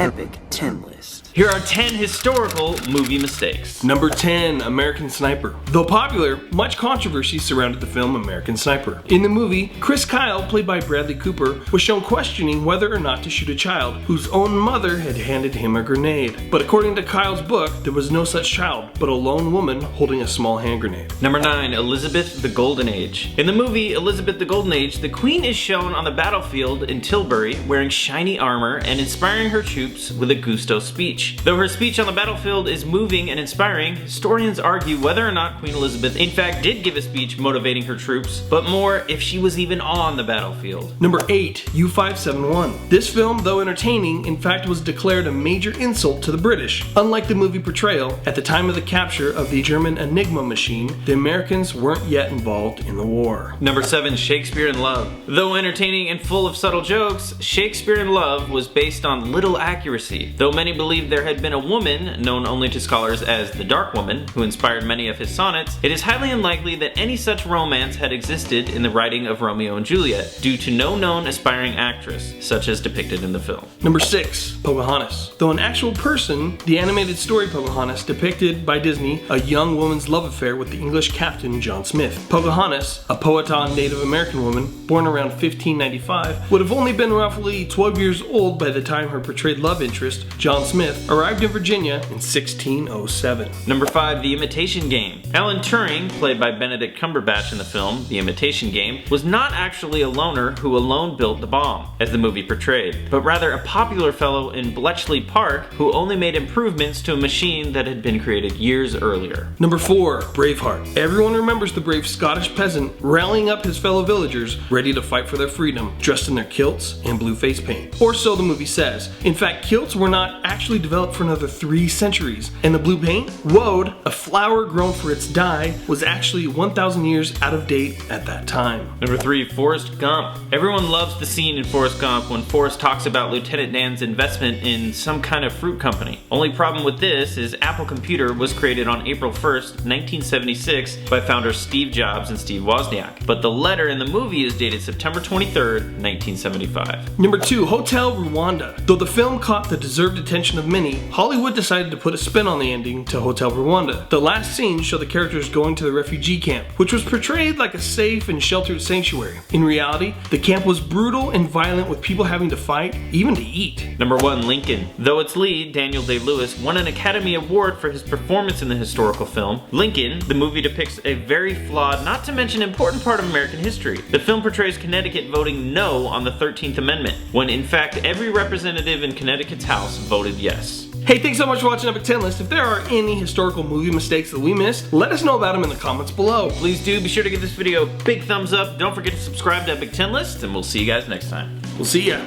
Epic 10 List. Here are 10 historical movie mistakes. Number 10, American Sniper. Though popular, much controversy surrounded the film American Sniper. In the movie, Chris Kyle, played by Bradley Cooper, was shown questioning whether or not to shoot a child whose own mother had handed him a grenade. But according to Kyle's book, there was no such child, but a lone woman holding a small hand grenade. Number 9, Elizabeth the Golden Age. In the movie Elizabeth the Golden Age, the Queen is shown on the battlefield in Tilbury wearing shiny armor and inspiring her troops with a gusto speech. Though her speech on the battlefield is moving and inspiring, historians argue whether or not Queen Elizabeth in fact did give a speech motivating her troops, but more if she was even on the battlefield. Number 8, U-571. This film, though entertaining, in fact was declared a major insult to the British. Unlike the movie portrayal, at the time of the capture of the German Enigma machine, the Americans weren't yet involved in the war. Number 7, Shakespeare in Love. Though entertaining and full of subtle jokes, Shakespeare in Love was based on little accuracy. Though many believe there had been a woman, known only to scholars as the Dark Woman, who inspired many of his sonnets, it is highly unlikely that any such romance had existed in the writing of Romeo and Juliet, due to no known aspiring actress, such as depicted in the film. Number 6, Pocahontas. Though an actual person, the animated story Pocahontas depicted by Disney a young woman's love affair with the English captain John Smith. Pocahontas, a Powhatan Native American woman born around 1595, would have only been roughly 12 years old by the time her portrayed love interest, John Smith, arrived in Virginia in 1607. Number 5, The Imitation Game. Alan Turing, played by Benedict Cumberbatch in the film The Imitation Game, was not actually a loner who alone built the bomb, as the movie portrayed, but rather a popular fellow in Bletchley Park who only made improvements to a machine that had been created years earlier. Number 4, Braveheart. Everyone remembers the brave Scottish peasant rallying up his fellow villagers ready to fight for their freedom, dressed in their kilts and blue face paint. Or so the movie says. In fact, kilts were not actually developed for another 3 centuries, and the blue paint, woad, a flower grown for its dye, was actually 1,000 years out of date at that time. Number 3, Forrest Gump. Everyone loves the scene in Forrest Gump when Forrest talks about Lieutenant Dan's investment in some kind of fruit company. Only problem with this is Apple Computer was created on April 1st, 1976 by founders Steve Jobs and Steve Wozniak, but the letter in the movie is dated September 23rd, 1975. Number 2, Hotel Rwanda. Though the film caught the deserved attention of many, Hollywood decided to put a spin on the ending to Hotel Rwanda. The last scenes show the characters going to the refugee camp, which was portrayed like a safe and sheltered sanctuary. In reality, the camp was brutal and violent, with people having to fight, even to eat. Number 1, Lincoln. Though its lead, Daniel Day-Lewis, won an Academy Award for his performance in the historical film, Lincoln, the movie depicts a very flawed, not to mention important part of American history. The film portrays Connecticut voting no on the 13th Amendment, when in fact every representative in Connecticut's House voted yes. Hey, thanks so much for watching Epic 10 List. If there are any historical movie mistakes that we missed, let us know about them in the comments below. Please do be sure to give this video a big thumbs up. Don't forget to subscribe to Epic 10 List, and we'll see you guys next time. We'll see ya.